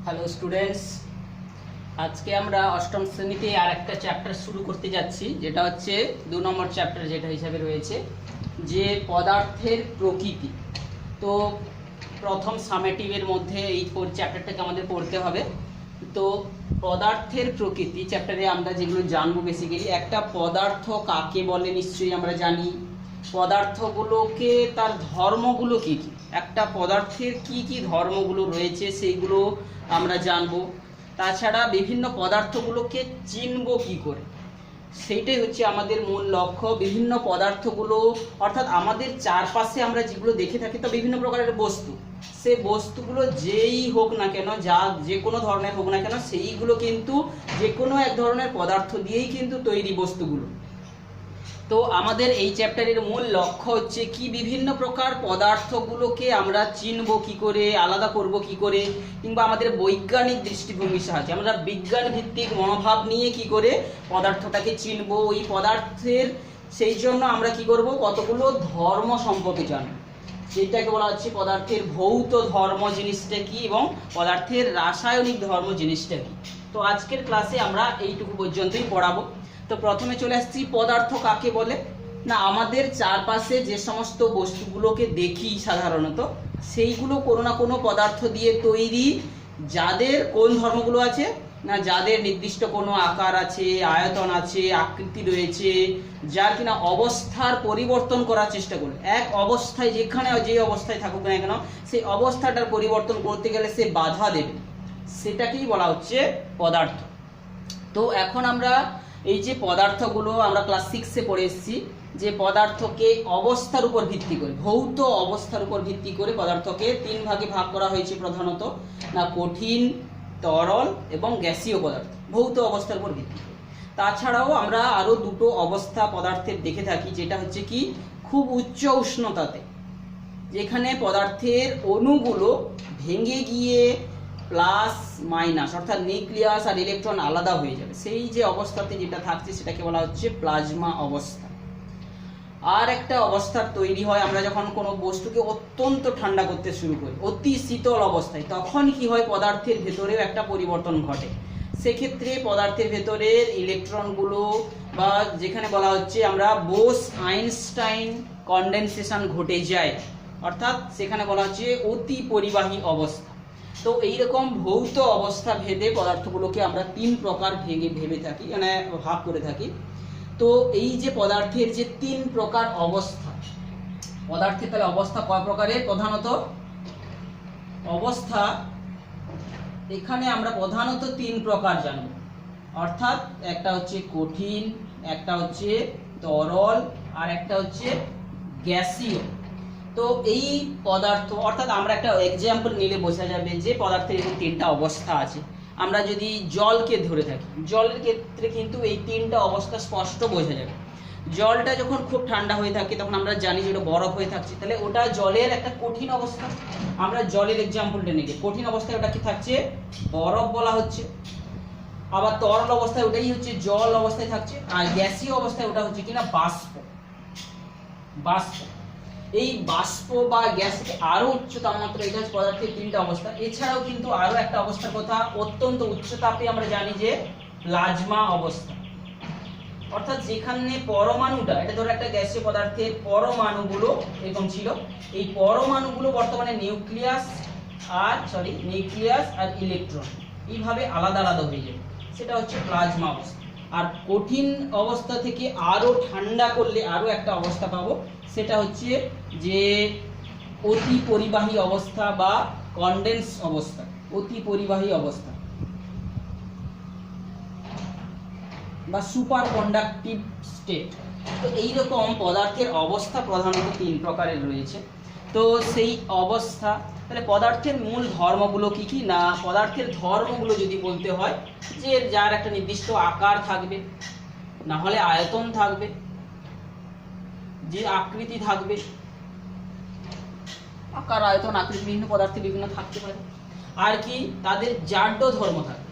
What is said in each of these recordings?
Hello students, আজকে আমরা অষ্টম শ্রেণীতে আর একটা চ্যাপ্টার শুরু করতে যাচ্ছি, যেটা হচ্ছে 2 নম্বর চ্যাপ্টার, যেটা হিসাবে রয়েছে যে পদার্থের প্রকৃতি। তো প্রথম সামেটিভের মধ্যে এই চ্যাপ্টারটাকে আমাদের পড়তে হবে। তো পদার্থের প্রকৃতি চ্যাপ্টারে আমরা যেগুলো জানবো, বেসিক্যালি একটা পদার্থ কাকে বলে নিশ্চয়ই আমরা জানি, পদার্থগুলোকে তার ধর্মগুলো কী কী, একটা পদার্থের কি কি ধর্মগুলো রয়েছে সেইগুলো আমরা জানবো। তাছাড়া বিভিন্ন পদার্থগুলোকে চিনব কি করে, সেইটাই হচ্ছে আমাদের মূল লক্ষ্য। বিভিন্ন পদার্থগুলো অর্থাৎ আমাদের চারপাশে আমরা যেগুলো দেখে থাকি, তো বিভিন্ন প্রকারের বস্তু, সেই বস্তুগুলো যেই হোক না কেন, যে কোনো ধরনের হোক না কেন, সেইগুলো কিন্তু যে কোনো এক ধরনের পদার্থ দিয়েই কিন্তু তৈরি বস্তুগুলো। তো আমাদের এই চ্যাপ্টারের মূল লক্ষ্য হচ্ছে কি, বিভিন্ন প্রকার পদার্থগুলোকে আমরা চিনব কি করে, আলাদা করব কি করে, কিংবা আমাদের বৈজ্ঞানিক দৃষ্টিভঙ্গির সাহায্যে আমরা বিজ্ঞান ভিত্তিক মনোভাব নিয়ে কি করে পদার্থটাকে চিনব। ওই পদার্থের সেই জন্য আমরা কি করব, কতগুলো ধর্ম সম্পর্কে জানব, যেটাকে বলা হচ্ছে পদার্থের ভৌত ধর্ম জিনিসটা কি এবং পদার্থের রাসায়নিক ধর্ম জিনিসটা কি। তো আজকের ক্লাসে আমরা এইটুকু পর্যন্তই পড়াবো। তো প্রথমে চলে আসছি, পদার্থ কাকে বলে না, আমাদের চারপাশে যে সমস্ত বস্তুগুলোকে দেখি সাধারণত, সেইগুলো কোনো না কোনো পদার্থ দিয়ে তৈরি, যাদের কোন ধর্মগুলো আছে না, যাদের নির্দিষ্ট কোনো আকার আছে, আয়তন আছে, আকৃতি রয়েছে, যার কিনা অবস্থার পরিবর্তন করার চেষ্টা করে, এক অবস্থায় যেখানে যে অবস্থায় থাকুক না কেন, সেই অবস্থাটার পরিবর্তন করতে গেলে সে বাধা দেবে, সেটাকেই বলা হচ্ছে পদার্থ। তো এখন আমরা এই যে পদার্থগুলো আমরা ক্লাস 6-এ পড়ে এসেছি, যে পদার্থকে অবস্থার উপর ভিত্তি করে, ভৌত অবস্থার উপর ভিত্তি করে পদার্থকে 3 ভাগে ভাগ করা হয়েছে প্রধানত, না কঠিন, তরল এবং গ্যাসীয় পদার্থ, ভৌত অবস্থার উপর ভিত্তি করে। তাছাড়াও আমরা আরও দুটো অবস্থা পদার্থের দেখে থাকি, যেটা হচ্ছে কি খুব উচ্চ উষ্ণতাতে, যেখানে পদার্থের অণুগুলো ভেঙে গিয়ে প্লাস মাইনাস অর্থাৎ নিউক্লিয়াস আর ইলেকট্রন আলাদা হয়ে যাবে, সেই যে অবস্থাতে যেটা থাকছে সেটাকে বলা হচ্ছে প্লাজমা অবস্থা। আর একটা অবস্থার তৈরি হয় আমরা যখন কোনো বস্তুকে অত্যন্ত ঠান্ডা করতে শুরু করি, অতি শীতল অবস্থায়, তখন কি হয়, পদার্থের ভেতরেও একটা পরিবর্তন ঘটে। সেক্ষেত্রে পদার্থের ভেতরের ইলেকট্রনগুলো, বা যেখানে বলা হচ্ছে আমরা বোস আইনস্টাইন কনডেনসেশন ঘটে যায়, অর্থাৎ সেখানে বলা হচ্ছে অতি পরিবাহী অবস্থা। তো এইরকম ভৌত অবস্থা ভেদে পদার্থগুলোকে আমরা 3 প্রকার ভেবে থাকি, মানে ভাগ করে থাকি। তো এই যে পদার্থের যে 3 প্রকার অবস্থা, পদার্থের তাহলে অবস্থা কয় প্রকারের, প্রধানত অবস্থা এখানে আমরা প্রধানত 3 প্রকার জানব, অর্থাৎ একটা হচ্ছে কঠিন, একটা হচ্ছে তরল, আর একটা হচ্ছে গ্যাসীয়। তো এই পদার্থ অর্থাৎ আমরা একটা এক্সাম্পল নিলে বোঝা যাবে যে পদার্থের এরকম 3টা অবস্থা আছে। আমরা যদি জলকে ধরে থাকি, জলের ক্ষেত্রে কিন্তু এই 3টা অবস্থা স্পষ্ট বোঝা যাবে। জলটা যখন খুব ঠান্ডা হয়ে থাকে তখন আমরা জানি যে ওটা বরফ হয়ে থাকছে, তাহলে ওটা জলের একটা কঠিন অবস্থা। আমরা জলের এক্সাম্পলটা নিই, কঠিন অবস্থায় ওটা কি থাকছে, বরফ বলা হচ্ছে। আবার তরল অবস্থায় ওটাই হচ্ছে জল অবস্থায় থাকছে, আর গ্যাসীয় অবস্থায় ওটা হচ্ছে কিনা বাষ্প। এই বাষ্প বা গ্যাসকে আরো উচ্চ তাপমাত্রা, এটা হচ্ছে পদার্থের 3টা অবস্থা। এছাড়াও কিন্তু আরো একটা অবস্থার কথা, অত্যন্ত উচ্চ তাপে আমরা জানি যে প্লাজমা অবস্থা, অর্থাৎ যেখানে পরমাণুটা, এটা ধরো একটা গ্যাসীয় পদার্থের পরমাণুগুলো এরকম ছিল, এই পরমাণুগুলো বর্তমানে নিউক্লিয়াস আর ইলেকট্রন এইভাবে আলাদা আলাদা হয়ে যাবে, সেটা হচ্ছে প্লাজমা অবস্থা। আর কঠিন অবস্থা থেকে আরো ঠান্ডা করলে আরো একটা অবস্থা পাবো, সেটা হচ্ছে যে অতি পরিবাহী অবস্থা বা কনডেন্স অবস্থা, অতি পরিবাহী অবস্থা বা সুপার কন্ডাক্টিভ স্টেট। তো এইরকম পদার্থের অবস্থা প্রধানত 3 প্রকারের রয়েছে। তো সেই অবস্থা, তাহলে পদার্থের মূল ধর্মগুলো কি কি না, পদার্থের ধর্মগুলো যদি বলতে হয়, যে যার একটা নির্দিষ্ট আকার থাকবে, না হলে আয়তন থাকবে, যে আকৃতি থাকবে, আকার আয়তন আকৃতি বিভিন্ন পদার্থে বিভিন্ন থাকতে পারে, আর কি তাদের জাড্য ধর্ম থাকবে।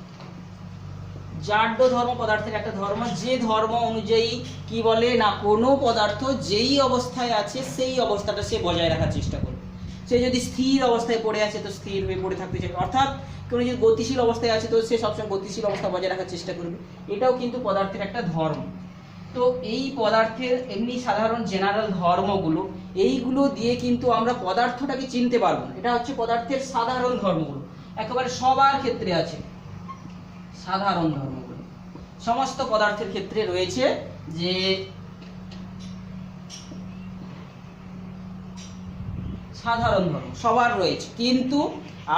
জাড্য ধর্ম পদার্থের একটা ধর্ম, যে ধর্ম অনুযায়ী কি বলে না, কোনো পদার্থ যেই অবস্থায় আছে সেই অবস্থাটা সে বজায় রাখার চেষ্টা করবে। সে যদি স্থির অবস্থায় পড়ে আছে তো স্থির হয়ে পড়ে থাকতে চাইবে, অর্থাৎ কোনো যদি গতিশীল অবস্থায় আছে তো সে সবসময় গতিশীল অবস্থা বজায় রাখার চেষ্টা করবে। এটাও কিন্তু পদার্থের একটা ধর্ম। তো এই পদার্থের এমনি সাধারণ জেনারেল ধর্মগুলো, এইগুলো দিয়ে কিন্তু আমরা পদার্থটাকে চিনতে পারবো না। এটা হচ্ছে পদার্থের সাধারণ ধর্মগুলো, একেবারে সবার ক্ষেত্রে আছে সাধারণ ধর্মগুলো। সমস্ত পদার্থের ক্ষেত্রে রয়েছে যে সাধারণ ধর্ম, সবার রয়েছে। কিন্তু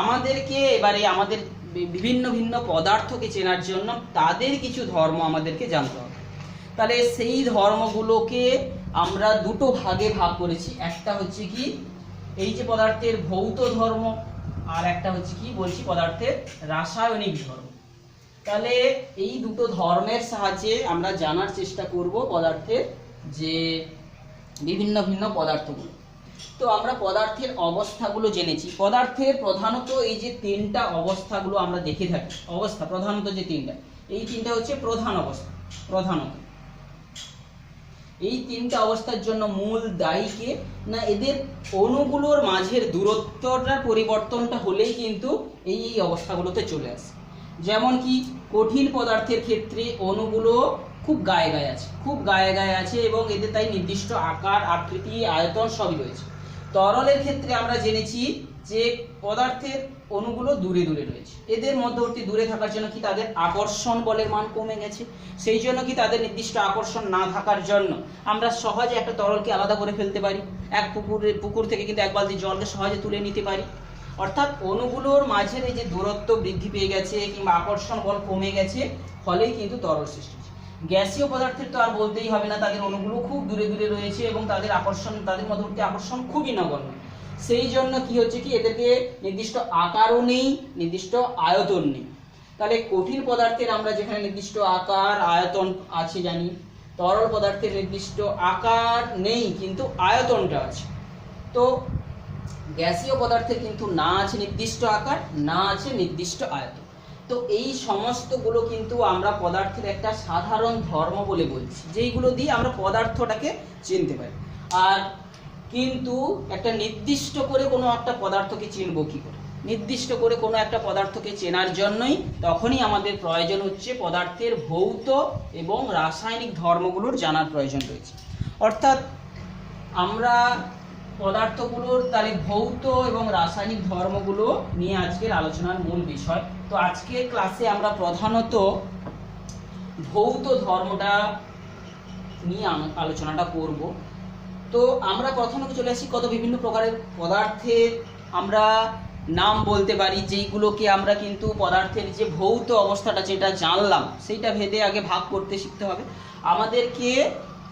আমাদেরকে এবারে আমাদের বিভিন্ন ভিন্ন পদার্থকে চেনার জন্য তাদের কিছু ধর্ম আমাদেরকে জানতে হবে। তাহলে সেই ধর্মগুলোকে আমরা দুটো ভাগে ভাগ করেছি। একটা হচ্ছে কি এই যে পদার্থের ভৌত ধর্ম, আর একটা হচ্ছে কি বলছি পদার্থের রাসায়নিক ধর্ম। তাহলে এই দুটো ধর্মের সাহায্যে আমরা জানার চেষ্টা করব পদার্থের যে বিভিন্ন ভিন্ন পদার্থগুলো। তো আমরা পদার্থের অবস্থাগুলো জেনেছি। পদার্থের প্রধানত এই যে তিনটা অবস্থাগুলো আমরা দেখে থাকি, অবস্থা প্রধানত যে তিনটা, এই তিনটা হচ্ছে প্রধান অবস্থা। প্রধানত এই তিনটা অবস্থার জন্য মূল দায়ী কে না, এদের অণুগুলোর মাঝের দূরত্বটার পরিবর্তনটা হলেই কিন্তু এই অবস্থাগুলোতে চলে আসে। যেমন কি কঠিন পদার্থের ক্ষেত্রে অণুগুলো খুব গায়ে গায়ে আছে, খুব গায়ে গায়ে আছে এবং এদের তাই নির্দিষ্ট আকার, আকৃতি, আয়তন সবই রয়েছে। তরলের ক্ষেত্রে আমরা জেনেছি যে পদার্থের অণুগুলো দূরে দূরে রয়েছে, এদের মধ্যবর্তী দূরে থাকার জন্য কি তাদের আকর্ষণ বলের মান কমে গেছে। সেই জন্য কি তাদের নির্দিষ্ট আকর্ষণ না থাকার জন্য আমরা সহজে একটা তরলকে আলাদা করে ফেলতে পারি। এক পুকুর থেকে কিন্তু এক বালতি জলকে সহজে তুলে নিতে পারি। অর্থাৎ অণুগুলোর মাঝের এই যে দূরত্ব বৃদ্ধি পেয়ে গেছে কিংবা আকর্ষণ বল কমে গেছে, ফলেই কিন্তু তরল সৃষ্টি হচ্ছে। গ্যাসীয় পদার্থের তো আর বলতেই হবে না, তাদের অণুগুলো খুব দূরে দূরে রয়েছে এবং তাদের আকর্ষণ, তাদের মধ্যবর্তী আকর্ষণ খুবই নগণ্য। সেই জন্য কি হচ্ছে কি এদেরকে নির্দিষ্ট আকারও নেই, নির্দিষ্ট আয়তন নেই। তাহলে কঠিন পদার্থের আমরা যেখানে নির্দিষ্ট আকার আয়তন আছে জানি, তরল পদার্থের নির্দিষ্ট আকার নেই কিন্তু আয়তনটা আছে। তো গ্যাসীয় পদার্থের কিন্তু না আছে নির্দিষ্ট আকার, না আছে নির্দিষ্ট আয়তন। তো এই সমস্তগুলো কিন্তু আমরা পদার্থের একটা সাধারণ ধর্ম বলে বলছি, যেইগুলো দিয়ে আমরা পদার্থটাকে চিনতে পারি। আর কিন্তু একটা নির্দিষ্ট করে কোনো একটা পদার্থকে চিনব কি করে? নির্দিষ্ট করে কোনো একটা পদার্থকে চেনার জন্যই তখনই আমাদের প্রয়োজন হচ্ছে পদার্থের ভৌত এবং রাসায়নিক ধর্মগুলোর জানার প্রয়োজন রয়েছে। অর্থাৎ আমরা পদার্থগুলোর তাহলে ভৌত এবং রাসায়নিক ধর্মগুলো নিয়ে আজকের আলোচনার মূল বিষয়। তো আজকের ক্লাসে আমরা প্রধানত ভৌত ধর্মটা নিয়ে আলোচনাটা করব। তো আমরা প্রথমে চলে আসি কত বিভিন্ন প্রকারের পদার্থের আমরা নাম বলতে পারি, যেইগুলোকে আমরা কিন্তু পদার্থের যে ভৌত অবস্থাটা যেটা জানলাম সেইটা ভেদে আগে ভাগ করতে শিখতে হবে। আমাদেরকে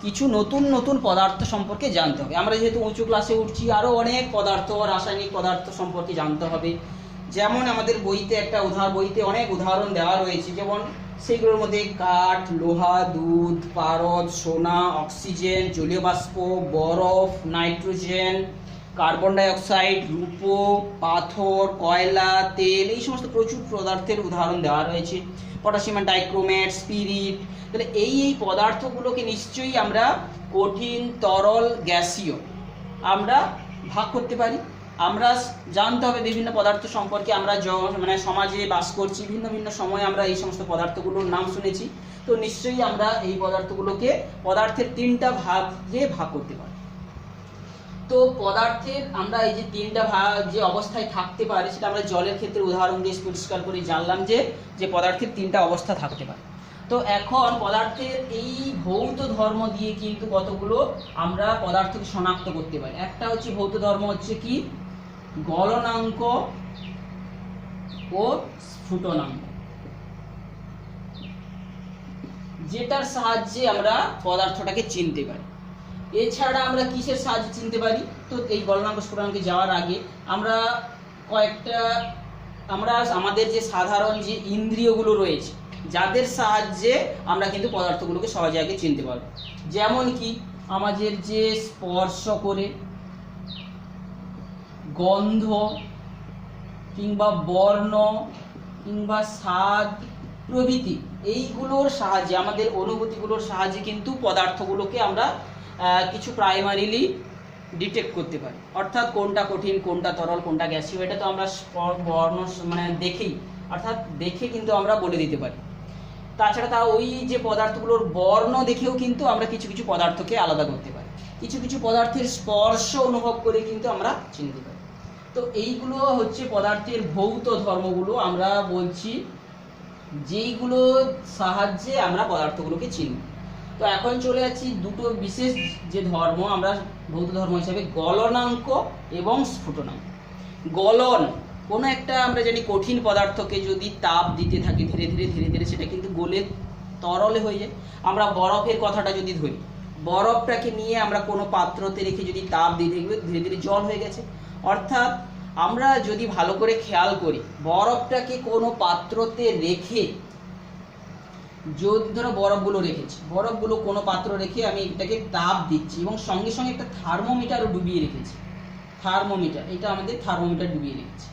কিছু নতুন নতুন পদার্থ সম্পর্কে জানতে হবে। আমরা যেহেতু উঁচু ক্লাসে উঠছি, আরও অনেক পদার্থ, রাসায়নিক পদার্থ সম্পর্কে জানতে হবে। যেমন আমাদের বইতে বইতে অনেক উদাহরণ দেওয়া রয়েছে, যেমন সেগুলোর মধ্যে কাঠ, লোহা, দুধ, পারদ, সোনা, অক্সিজেন, জলীয় বাষ্প, বরফ, নাইট্রোজেন, কার্বন ডাইঅক্সাইড, রূপো, পাথর, কয়লা, তেল, এই সমস্ত প্রচুর পদার্থের উদাহরণ দেওয়া রয়েছে। Potassium dichromate, spirit. তাহলে এই পদার্থগুলোকে নিশ্চয়ই আমরা কঠিন, তরল, গ্যাসীয় আমরা ভাগ করতে পারি। আমরা জানতে হবে বিভিন্ন পদার্থ সম্পর্কে। আমরা মানে সমাজে বাস করছি, ভিন্ন ভিন্ন সময়ে আমরা এই সমস্ত পদার্থগুলোর নাম শুনেছি। তো নিশ্চয়ই আমরা এই পদার্থগুলোকে পদার্থের তিনটা ভাগে ভাগ করতে পারি। তো পদার্থের আমরা এই যে তিনটা ভাগ যে অবস্থায় থাকতে পারে সেটা আমরা জলের ক্ষেত্রে উদাহরণ দিয়ে পরিষ্কার করে জানলাম যে পদার্থের তিনটা অবস্থা থাকতে পারে। তো এখন পদার্থের এই ভৌত ধর্ম দিয়ে কিন্তু কতগুলো আমরা পদার্থকে শনাক্ত করতে পারি। একটা হচ্ছে ভৌত ধর্ম হচ্ছে কি গলনাঙ্ক ও স্ফুটনাঙ্ক, যেটার সাহায্যে আমরা পদার্থটাকে চিনতে পারি। এছাড়া আমরা কিসের সাহায্যে চিনতে পারি? তো এই গলনাঙ্ক স্ফুটনাঙ্কে যাওয়ার আগে আমরা আমাদের যে সাধারণ যে ইন্দ্রিয়গুলো রয়েছে, যাদের সাহায্যে আমরা কিন্তু পদার্থগুলোকে সহজে আগে চিনতে পারবো। যেমন কি আমাদের যে স্পর্শ করে, গন্ধ কিংবা বর্ণ কিংবা স্বাদ প্রভৃতি, এইগুলোর সাহায্যে আমাদের অনুভূতিগুলোর সাহায্যে কিন্তু পদার্থগুলোকে আমরা কিছু প্রাইমারিলি ডিটেক্ট করতে পারি, অর্থাৎ কোনটা কঠিন, কোনটা তরল, কোনটা গ্যাসীয়, এটা তো আমরা বর্ণ মানে দেখেই, অর্থাৎ দেখে কিন্তু আমরা বলে দিতে পারি। তাছাড়া তা ওই যে পদার্থগুলোর বর্ণ দেখেও কিন্তু আমরা কিছু কিছু পদার্থকে আলাদা করতে পারি, কিছু কিছু পদার্থের স্পর্শ অনুভব করে কিন্তু আমরা চিনতে পারি। তো এইগুলো হচ্ছে পদার্থের ভৌত ধর্মগুলো আমরা বলছি, যেইগুলো সাহায্যে আমরা পদার্থগুলোকে চিনি। তো এখন চলে যাচ্ছি দুটো বিশেষ যে ধর্ম আমরা ভৌত ধর্ম হিসাবে, গলনাঙ্ক এবং স্ফুটনাঙ্ক। গলন, কোনো একটা আমরা জানি কঠিন পদার্থকে যদি তাপ দিতে থাকি ধীরে ধীরে ধীরে ধীরে সেটা কিন্তু গলে তরলে হয়ে যায়। আমরা বরফের কথাটা যদি ধরি, বরফটাকে নিয়ে আমরা কোনো পাত্রতে রেখে যদি তাপ দিয়ে দেখবে ধীরে ধীরে জল হয়ে গেছে। অর্থাৎ আমরা যদি ভালো করে খেয়াল করি, বরফটাকে কোনো পাত্রতে রেখে, যদি ধরো বরফগুলো রেখেছি, বরফগুলো কোনো পাত্র রেখে আমি এটাকে তাপ দিচ্ছি এবং সঙ্গে সঙ্গে একটা থার্মোমিটারও ডুবিয়ে রেখেছি, থার্মোমিটার, এটা আমাদের থার্মোমিটার ডুবিয়ে রেখেছি।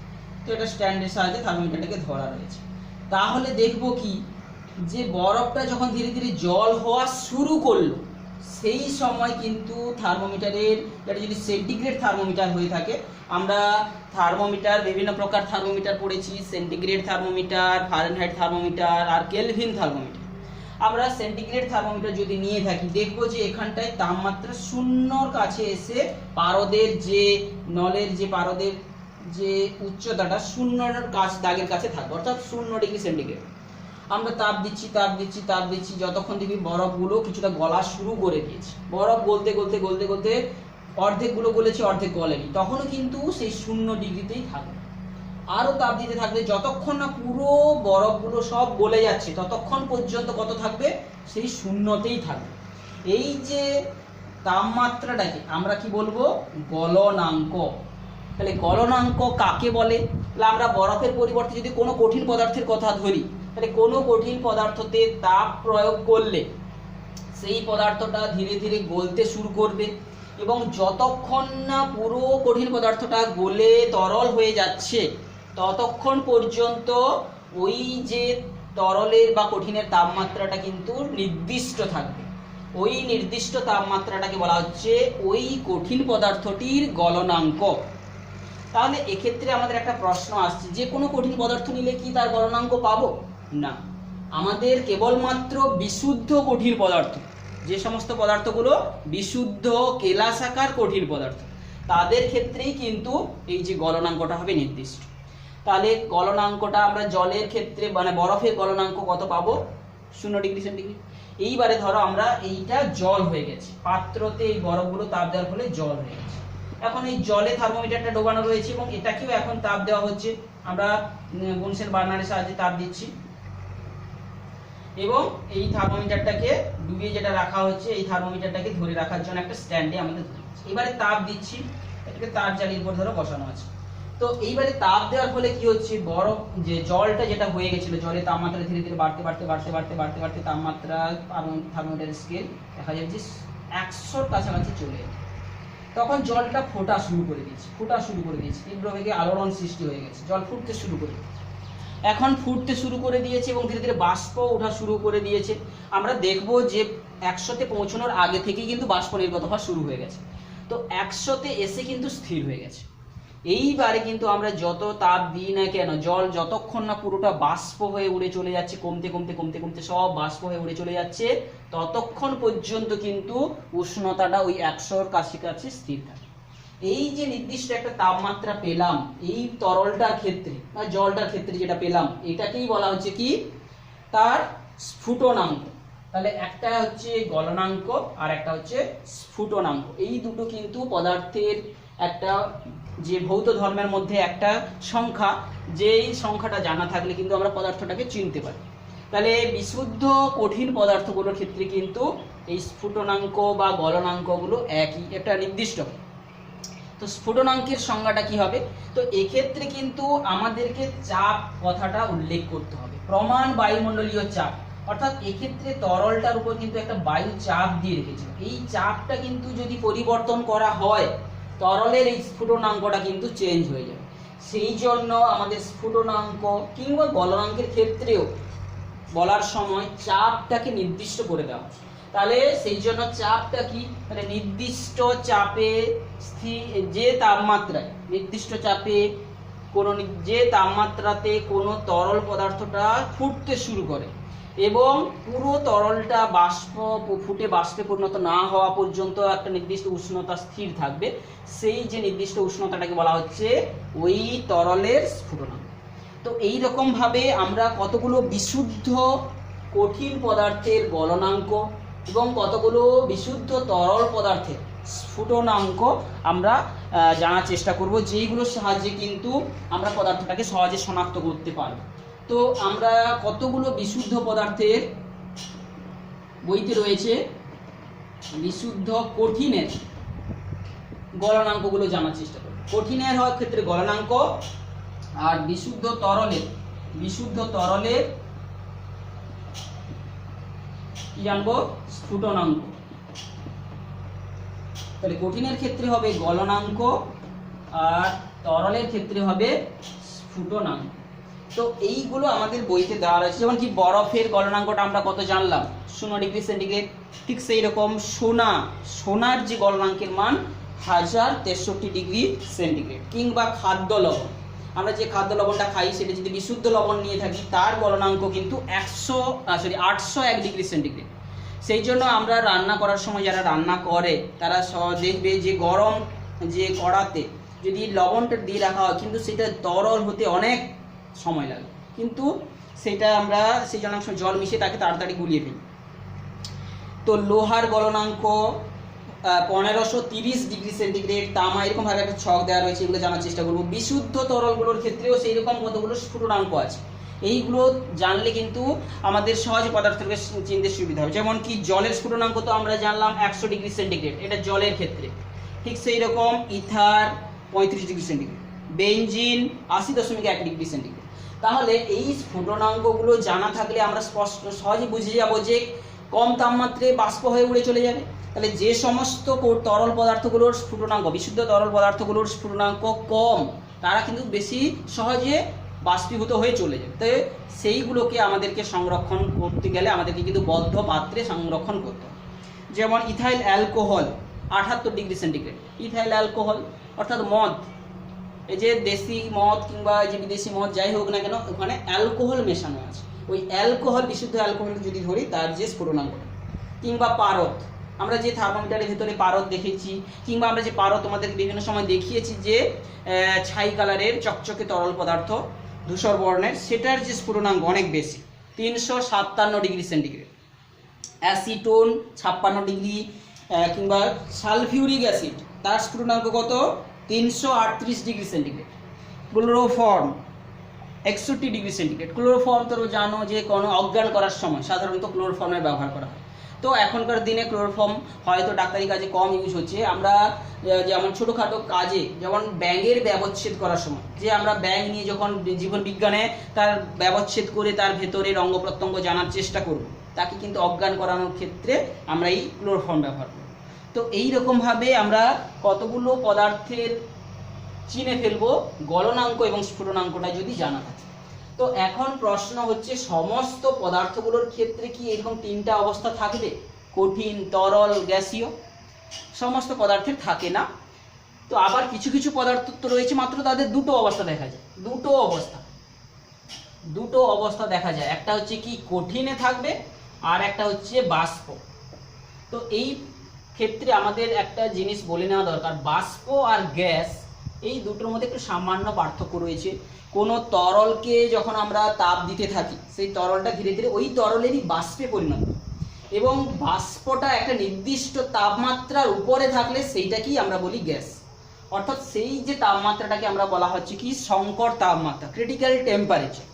তো এটা স্ট্যান্ডের সাহায্যে থার্মোমিটারটাকে ধরা রয়েছে। তাহলে দেখব কি, যে বরফটা যখন ধীরে ধীরে জল হওয়া শুরু করলো, সেই সময় কিন্তু থার্মোমিটারের, এটা যদি সেন্টিগ্রেড থার্মোমিটার হয়ে থাকে, আমরা থার্মোমিটার বিভিন্ন প্রকার থার্মোমিটার পড়েছি, সেন্টিগ্রেড থার্মোমিটার, ফারেনহাইট থার্মোমিটার আর কেলভিন থার্মোমিটার। আমরা সেন্টিগ্রেড থার্মোমিটার যদি নিয়ে থাকি, দেখবো যে এখানটায় তাপমাত্রা শূন্যর কাছে এসে পারদের যে নলের যে পারদের যে উচ্চতাটা শূন্যর কাছ দাগের কাছে থাকবে, অর্থাৎ 0 ডিগ্রি সেন্টিগ্রেড। আমরা তাপ দিচ্ছি তাপ দিচ্ছি তাপ দিচ্ছি, যতক্ষণ দেখি বরফগুলো কিছুটা গলা শুরু করে দিয়েছে, বরফ গলতে গলতে গলতে গলতে অর্ধেকগুলো গলেছে অর্ধেক গলেনি, তখনও কিন্তু সেই 0 ডিগ্রিতেই থাকবে। আরও তাপ দিতে থাকবে, যতক্ষণ না পুরো বরফগুলো সব গলে যাচ্ছে ততক্ষণ পর্যন্ত কত থাকবে, সেই 0তেই থাকবে। এই যে তাপমাত্রাটাকে আমরা কি বলবো, গলনাঙ্ক। তাহলে গলনাঙ্ক কাকে বলে? তাহলে আমরা বরফের পরিবর্তে যদি কোনো কঠিন পদার্থের কথা ধরি, তাহলে কোনো কঠিন পদার্থতে তাপ প্রয়োগ করলে সেই পদার্থটা ধীরে ধীরে গলতে শুরু করবে এবং যতক্ষণ না পুরো কঠিন পদার্থটা গলে তরল হয়ে যাচ্ছে ততক্ষণ পর্যন্ত ওই যে তরলের বা কঠিনের তাপমাত্রাটা কিন্তু নির্দিষ্ট থাকবে। ওই নির্দিষ্ট তাপমাত্রাটাকে বলা হচ্ছে ওই কঠিন পদার্থটির গলনাঙ্ক। তাহলে এক্ষেত্রে আমাদের একটা প্রশ্ন আসছে, যে কোনো কঠিন পদার্থ নিলে কি তার গলনাঙ্ক পাবো? না, আমাদের কেবলমাত্র বিশুদ্ধ কঠিন পদার্থ, যে সমস্ত পদার্থগুলো বিশুদ্ধ কেলাসাকার কঠিন পদার্থ, তাদের ক্ষেত্রেই কিন্তু এই যে গলনাঙ্কটা হবে নির্দিষ্ট। তাহলে গলনাঙ্কটা আমরা জলের ক্ষেত্রে মানে বরফের গলনাঙ্ক কত পাবো? 0 ডিগ্রি সেন্টিগ্রেড। এইবারে ধরো আমরা এইটা জল হয়ে গেছে, পাত্রতে এই বরফগুলো তাপ দেওয়ার ফলে জল হয়ে গেছে। এখন এই জলে থার্মোমিটারটা ডোবানো রয়েছে এবং এটাকেও এখন তাপ দেওয়া হচ্ছে, আমরা বুনসেন বার্নারের সাহায্যে তাপ দিচ্ছি এবং এই থার্মোমিটারটাকে ডুবিয়ে যেটা রাখা হচ্ছে, এই থার্মোমিটারটাকে ধরে রাখার জন্য একটা স্ট্যান্ডে আমাদের এবারে তাপ দিচ্ছি, এটাকে তাপ জালির উপর ধরো বসানো আছে। তো এইবারে তাপ দেওয়ার ফলে কি হচ্ছে, বরফ যে জলটা যেটা হয়ে গেছিল, জলের তাপমাত্রা ধীরে ধীরে বাড়তে বাড়তে বাড়তে বাড়তে বাড়তে বাড়তে তাপমাত্রা থার্মোমিটার স্কেল দেখা যাচ্ছে 100-র কাছাকাছি চলে যাচ্ছে। তখন জলটা ফোটা শুরু করে দিয়েছে, তীব্র বেগে আলোড়ন সৃষ্টি হয়ে গেছে, জল ফুটতে শুরু করে দিয়েছে। এখন ফুটতে শুরু করে দিয়েছে এবং ধীরে ধীরে বাষ্প ওঠা শুরু করে দিয়েছে। আমরা দেখব যে 100-তে পৌঁছানোর আগে থেকেই কিন্তু বাষ্প নির্গত হওয়া শুরু হয়ে গেছে। তো 100-তে এসে কিন্তু স্থির হয়ে গেছে। এইবারে কিন্তু আমরা যত তাপ দিই না কেন, জল যতক্ষণ না পুরোটা বাষ্প হয়ে উড়ে চলে যাচ্ছে, কমতে কমতে কমতে কমতে সব বাষ্প হয়ে উড়ে চলে যাচ্ছে, ততক্ষণ পর্যন্ত কিন্তু উষ্ণতাটা ওই 100-র কাছাকাছি স্থির থাকে। এই যে নির্দিষ্ট একটা তাপমাত্রা পেলাম এই তরলটার ক্ষেত্রে বা জলটার ক্ষেত্রে যেটা পেলাম, এটাকেই বলা হচ্ছে কি, তার স্ফুটনাঙ্ক। তাহলে একটা হচ্ছে গলনাঙ্ক আর একটা হচ্ছে স্ফুটনাঙ্ক। এই দুটো কিন্তু পদার্থের একটা যে ভৌত ধর্মের মধ্যে একটা সংখ্যা, যেই সংখ্যাটা জানা থাকলে কিন্তু আমরা পদার্থটাকে চিনতে পারি। তাহলে বিশুদ্ধ কঠিন পদার্থগুলোর ক্ষেত্রে কিন্তু এই স্ফুটনাঙ্ক বা গলনাঙ্কগুলো একই, একটা নির্দিষ্ট। তো স্ফুটনাঙ্কের সংজ্ঞাটা কি হবে? তো এক্ষেত্রে কিন্তু আমাদেরকে চাপ কথাটা উল্লেখ করতে হবে, প্রমাণ বায়ুমণ্ডলীয় চাপ। অর্থাৎ এক্ষেত্রে তরলটার উপর কিন্তু একটা বায়ু চাপ দিয়ে রেখেছে, এই চাপটা কিন্তু যদি পরিবর্তন করা হয় তরলের এই স্ফুটনাঙ্কটা কিন্তু চেঞ্জ হয়ে যাবে। সেই জন্য আমাদের স্ফুটনাঙ্ক কিংবা গলনাঙ্কের ক্ষেত্রেও বলার সময় চাপটাকে নির্দিষ্ট করে দেওয়া হয়। তাহলে সেই জন্য চাপটা কি, মানে নির্দিষ্ট চাপে যে তাপমাত্রায়, নির্দিষ্ট চাপে যে তাপমাত্রাতে কোনো তরল পদার্থটা ফুটতে শুরু করে এবং পুরো তরলটা ফুটে বাষ্পে পরিণত না হওয়া পর্যন্ত একটা নির্দিষ্ট উষ্ণতা স্থির থাকবে, সেই যে নির্দিষ্ট উষ্ণতাটাকে বলা হচ্ছে ওই তরলের স্ফুটনাঙ্ক। তো এই রকম ভাবে আমরা কতগুলো বিশুদ্ধ কঠিন পদার্থের গলনাঙ্ক এবং কতগুলো বিশুদ্ধ তরল পদার্থের স্ফুটনাঙ্ক আমরা জানার চেষ্টা করব, যেইগুলোর সাহায্যে কিন্তু আমরা পদার্থটাকে সহজে শনাক্ত করতে পারব। তো আমরা কতগুলো বিশুদ্ধ পদার্থের বইতে রয়েছে বিশুদ্ধ কঠিনের গলনাঙ্কগুলো জানার চেষ্টা করব। কঠিনের হওয়ার ক্ষেত্রে গলনাঙ্ক, আর বিশুদ্ধ তরলের কি জানবো, স্ফুটনাঙ্ক। তাহলে কঠিনের ক্ষেত্রে হবে গলনাঙ্ক আর তরলের ক্ষেত্রে হবে স্ফুটনাঙ্ক। তো এইগুলো আমাদের বইতে দেওয়া রয়েছে। যেমন কি বরফের গলনাঙ্কটা আমরা কত জানলাম, 0 ডিগ্রি সেন্টিগ্রেড। ঠিক সেই রকম সোনার যে গলনাঙ্কের মান 1063 ডিগ্রি সেন্টিগ্রেড। কিংবা খাদ্য লবণ, আমরা যে খাদ্য লবণটা খাই সেটা যদি বিশুদ্ধ লবণ নিয়ে থাকি তার গলনাঙ্ক কিন্তু 801 ডিগ্রি সেন্টিগ্রেড। সেই জন্য আমরা রান্না করার সময় যারা রান্না করে তারা দেখবে যে গরম যে কড়াতে যদি লবণটা দিয়ে রাখা হয় কিন্তু সেটা তরল হতে অনেক সময় লাগে, কিন্তু সেটা আমরা সেই জন্য জল মিশিয়ে তাকে তাড়াতাড়ি গুলিয়ে ফেলি। তো লোহার গলনাঙ্ক 1530 ডিগ্রি সেন্টিগ্রেড, তামা, এরকম ভাবে একটা ছক দেওয়া রয়েছে, এগুলো জানার চেষ্টা করবো। বিশুদ্ধ তরলগুলোর ক্ষেত্রেও সেই রকম কতগুলো স্ফুটনাঙ্ক আছে, এইগুলো জানলে কিন্তু আমাদের সহজে পদার্থকে চিনতে সুবিধা হবে। যেমন কি জলের স্ফুটনাঙ্ক তো আমরা জানলাম 100 ডিগ্রি সেন্টিগ্রেড, এটা জলের ক্ষেত্রে। ঠিক সেই রকম ether 35 degree centigrade, benzene 80.1 degree centigrade. তাহলে এই স্ফুটনাঙ্কগুলো জানা থাকলে আমরা সহজে বুঝে যাব যে কম তাপমাত্রায় বাষ্প হয়ে উড়ে চলে যাবে। তাহলে যে সমস্ত তরল পদার্থগুলোর স্ফুটনাঙ্ক, বিশুদ্ধ তরল পদার্থগুলোর স্ফুটনাঙ্ক কম, তারা কিন্তু বেশি সহজে বাষ্পীভূত হয়ে চলে যাবে। তাই সেইগুলোকে আমাদেরকে সংরক্ষণ করতে গেলে আমাদেরকে কিন্তু বদ্ধ পাত্রে সংরক্ষণ করতে হবে। যেমন ethyl alcohol 78 degree centigrade. Ethyl alcohol অর্থাৎ মদ, এই যে দেশি মদ কিংবা যে বিদেশি মদ যাই হোক না কেন, ওখানে অ্যালকোহল মেশানো আছে। ওই অ্যালকোহল, বিশুদ্ধ অ্যালকোহল যদি ধরি তার যে স্ফুটনাঙ্ক। কিংবা পারদ, আমরা যে থার্মোমিটারের ভেতরে পারদ দেখেছি, কিংবা আমরা যে পারদ তোমাদের বিভিন্ন সময় দেখিয়েছি যে ছাই কালারের চকচকে তরল পদার্থ ধূসর বর্ণের, সেটার যে স্ফুটনাঙ্ক অনেক বেশি, 357 ডিগ্রি সেন্টিগ্রেড। অ্যাসিটোন 56 ডিগ্রি, কিংবা সালফিউরিক অ্যাসিড, তার স্ফুটনাঙ্ক কত, 338 degree centigrade. Chloroform 61 degree centigrade. Chloroform তো জানো যে কোনো অজ্ঞান করার সময় সাধারণত ক্লোরোফর্মের ব্যবহার করা হয়। তো এখনকার দিনে ক্লোরোফর্ম হয়তো ডাক্তারি কাজে কম ইউজ হচ্ছে। আমরা যেমন ছোটোখাটো কাজে, যেমন ব্যাঙের ব্যবচ্ছেদ করার সময়, যে আমরা ব্যাঙ নিয়ে যখন জীবন বিজ্ঞানে তার ব্যবচ্ছেদ করে তার ভেতরের অঙ্গ প্রত্যঙ্গ জানার চেষ্টা করব, তাকে কিন্তু অজ্ঞান করানোর ক্ষেত্রে আমরা এই ক্লোরোফর্ম ব্যবহার করব। তো এই রকমভাবে আমরা কতগুলো পদার্থের চিনে ফেলবো গলনাঙ্ক এবং স্ফুটনাঙ্কটা যদি জানা থাকে। তো এখন প্রশ্ন হচ্ছে, সমস্ত পদার্থগুলোর ক্ষেত্রে কি এরকম তিনটা অবস্থা থাকবে, কঠিন, তরল, গ্যাসীয়? সমস্ত পদার্থের থাকে না। তো আবার কিছু কিছু পদার্থ তো রয়েছে মাত্র তাদের দুটো অবস্থা দেখা যায়, দুটো অবস্থা দেখা যায়। একটা হচ্ছে কি কঠিনে থাকবে, আর একটা হচ্ছে বাষ্প। তো এই ক্ষেত্রে আমাদের একটা জিনিস বলে নেওয়া দরকার, বাষ্প আর গ্যাস এই দুটোর মধ্যে একটু সামান্য পার্থক্য রয়েছে। কোনো তরলকে যখন আমরা তাপ দিতে থাকি, সেই তরলটা ধীরে ধীরে ওই তরলেরই বাষ্পে পরিণত, এবং বাষ্পটা একটা নির্দিষ্ট তাপমাত্রার উপরে থাকলে সেইটাকেই আমরা বলি গ্যাস। অর্থাৎ সেই যে তাপমাত্রাটাকে আমরা বলা হচ্ছে কি সংকর তাপমাত্রা, ক্রিটিক্যাল টেম্পারেচার।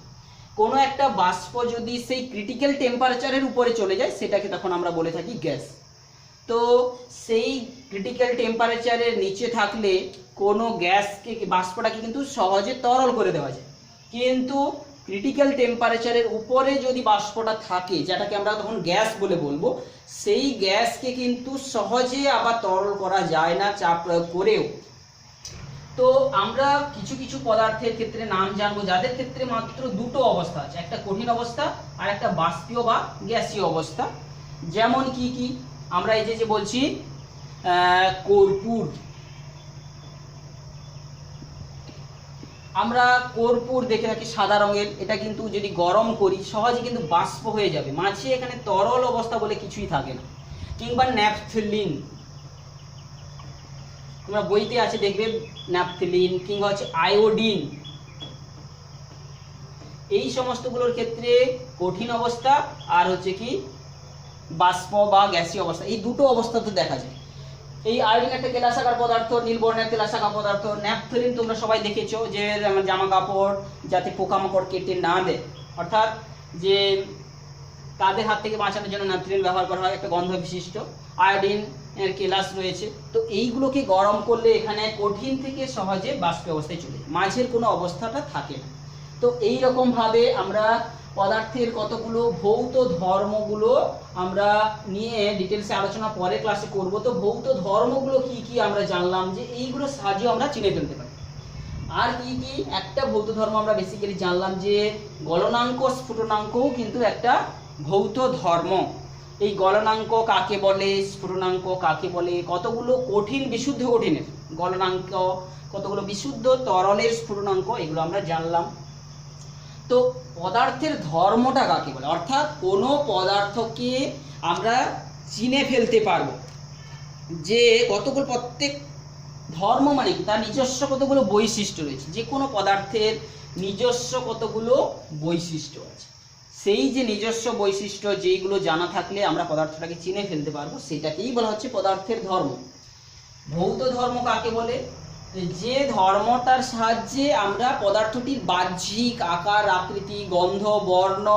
কোনো একটা বাষ্প যদি সেই ক্রিটিক্যাল টেম্পারেচারের উপরে চলে যায় সেটাকে তখন আমরা বলে থাকি গ্যাস। তো সেই ক্রিটিক্যাল টেম্পারেচারের নিচে থাকলে কোনো গ্যাসকে, বাষ্পটাকে কিন্তু সহজে তরল করে দেওয়া যায়, কিন্তু ক্রিটিক্যাল টেম্পারেচারের উপরে যদি বাষ্পটা থাকে, যেটাকে আমরা তখন গ্যাস বলে বলবো, সেই গ্যাসকে কিন্তু সহজে আবার তরল করা যায় না চাপ প্রয়োগ করেও। তো আমরা কিছু কিছু পদার্থের ক্ষেত্রে নাম জানবো যাদের ক্ষেত্রে মাত্র দুটো অবস্থা আছে, একটা কঠিন অবস্থা আর একটা বাষ্পীয় বা গ্যাসীয় অবস্থা। যেমন কি কি আমরা এই যে বলছি কর্পূর, আমরা কর্পূর দেখে থাকি সাদা রঙের, এটা কিন্তু যদি গরম করি সহজে কিন্তু বাষ্প হয়ে যাবে, মাঝে এখানে তরল অবস্থা বলে কিছুই থাকে না। কিংবা ন্যাপথলিন, তোমরা বইতে আছে দেখবে ন্যাপথলিন, কিংবা হচ্ছে আয়োডিন, এই সমস্তগুলোর ক্ষেত্রে কঠিন অবস্থা আর হচ্ছে কি বাষ্প বা গ্যাসীয় অবস্থা, এই দুটো অবস্থা তো দেখা যায়। এই আয়োডিন একটা কেলাসাকার পদার্থ, নীল বর্ণের কেলাসাকার পদার্থ। ন্যাপথলিন তোমরা সবাই দেখেছো যে জামা কাপড় যাতে পোকামাকড় কেটে না দেয়, অর্থাৎ যে তাদের হাত থেকে বাঁচানোর জন্য ন্যাপথলিন ব্যবহার করা হয়, একটা গন্ধ বিশিষ্ট আয়োডিন এর কেলাস রয়েছে। তো এইগুলোকে গরম করলে এখানে কঠিন থেকে সহজে বাষ্প অবস্থায় চলে যায়, মাঝের কোনো অবস্থাটা থাকে না। তো এই রকম ভাবে আমরা পদার্থের কতগুলো ভৌত ধর্মগুলো আমরা নিয়ে ডিটেলসে আলোচনা পরে ক্লাসে করব। তো ভৌত ধর্মগুলো কি কি আমরা জানলাম, যে এইগুলো সাহায্যে আমরা চিনে ফেলতে পারি। আর কি কি একটা ভৌত ধর্ম আমরা বেসিক্যালি জানলাম যে গলনাঙ্ক স্ফুটনাঙ্কও কিন্তু একটা ভৌত ধর্ম। এই গলনাঙ্ক কাকে বলে, স্ফুটনাঙ্ক কাকে বলে, কতগুলো কঠিন বিশুদ্ধ কঠিনের গলনাঙ্ক, কতগুলো বিশুদ্ধ তরলের স্ফুটনাঙ্ক, এগুলো আমরা জানলাম। তো পদার্থের ধর্মটা কাকে বলে, অর্থাৎ কোনো পদার্থকে আমরা চিনে ফেলতে পারবো যে কতগুলো, প্রত্যেক ধর্ম মানে কি তার নিজস্ব কতগুলো বৈশিষ্ট্য রয়েছে, যে কোনো পদার্থের নিজস্ব কতগুলো বৈশিষ্ট্য আছে। সেই যে নিজস্ব বৈশিষ্ট্য যেইগুলো জানা থাকলে আমরা পদার্থটাকে চিনে ফেলতে পারবো, সেটাকেই বলা হচ্ছে পদার্থের ধর্ম। ভৌত ধর্ম কাকে বলে, যে ধর্মটার সাহায্যে আমরা পদার্থটির বাহ্যিক আকার আকৃতি, গন্ধ, বর্ণ,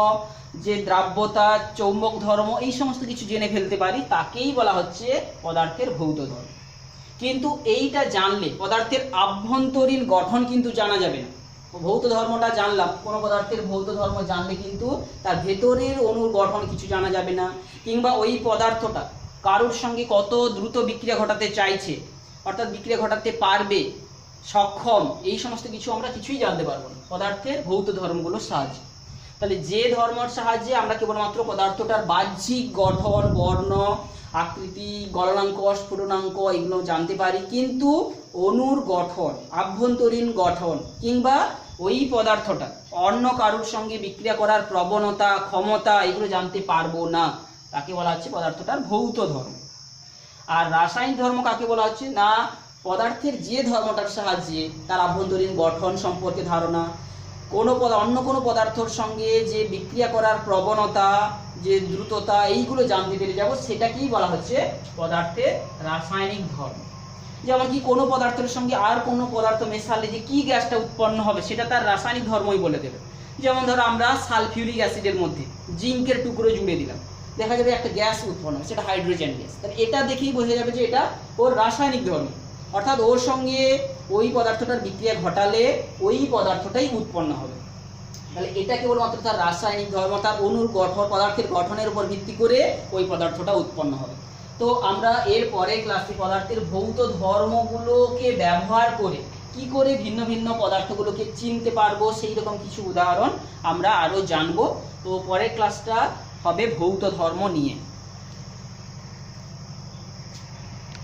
যে দ্রাব্যতা, চৌম্বক ধর্ম, এই সমস্ত কিছু জেনে ফেলতে পারি, তাকেই বলা হচ্ছে পদার্থের ভৌত ধর্ম। কিন্তু এইটা জানলে পদার্থের আভ্যন্তরীণ গঠন কিন্তু জানা যাবে না। ভৌত ধর্মটা জানলাম, কোনো পদার্থের ভৌত ধর্ম জানলে কিন্তু তার ভেতরের অণুর গঠন কিছু জানা যাবে না, কিংবা ওই পদার্থটা কারোর সঙ্গে কত দ্রুত বিক্রিয়া ঘটাতে চাইছে, অর্থাৎ বিক্রিয়া ঘটাতে পারবে, সক্ষম, এই সমস্ত কিছু আমরা কিছুই জানতে পারবো না পদার্থের ভৌত ধর্মগুলোর সাহায্যে। তাহলে যে ধর্মের সাহায্যে আমরা কেবলমাত্র পদার্থটার বাহ্যিক গঠন, বর্ণ, আকৃতি, গলনাঙ্ক, স্ফুটনাঙ্ক এগুলো জানতে পারি, কিন্তু অণুর গঠন, আভ্যন্তরীণ গঠন, কিংবা ওই পদার্থটা অন্য কারোর সঙ্গে বিক্রিয়া করার প্রবণতা, ক্ষমতা, এগুলো জানতে পারবো না, তাকে বলা হচ্ছে পদার্থটার ভৌত ধর্ম। আর রাসায়নিক ধর্ম কাকে বলা হচ্ছে না, পদার্থের যে ধর্মটার সাহায্যে তার আভ্যন্তরীণ গঠন সম্পর্কে ধারণা, অন্য কোনো পদার্থের সঙ্গে যে বিক্রিয়া করার প্রবণতা, যে দ্রুততা, এইগুলো জানতে পেরে যাব, সেটাকেই বলা হচ্ছে পদার্থের রাসায়নিক ধর্ম। যেমন কি কোনো পদার্থের সঙ্গে আর কোনো পদার্থ মেশালে যে কি গ্যাসটা উৎপন্ন হবে, সেটা তার রাসায়নিক ধর্মই বলে দেবে। যেমন ধরো আমরা সালফিউরিক অ্যাসিডের মধ্যে জিঙ্কের টুকরো জুড়ে দিলাম, দেখা যাবে একটা গ্যাস উৎপন্ন হবে, সেটা হাইড্রোজেন গ্যাস। তাহলে এটা দেখেই বোঝা যাবে যে এটা ওর রাসায়নিক ধর্ম, অর্থাৎ ওর সঙ্গে ওই পদার্থটার বিক্রিয়া ঘটালে ওই পদার্থটাই উৎপন্ন হবে। তাহলে এটা কেবলমাত্র তার রাসায়নিক ধর্ম, তার অণুর গঠন, পদার্থের গঠনের উপর ভিত্তি করে ওই পদার্থটা উৎপন্ন হবে। তো আমরা এর পরে ক্লাসে পদার্থের ভৌত ধর্মগুলোকে ব্যবহার করে কি করে ভিন্ন ভিন্ন পদার্থগুলোকে চিনতে পারবো, সেই রকম কিছু উদাহরণ আমরা আরো জানবো। তো পরের ক্লাসটা হবে ভৌত ধর্ম নিয়ে।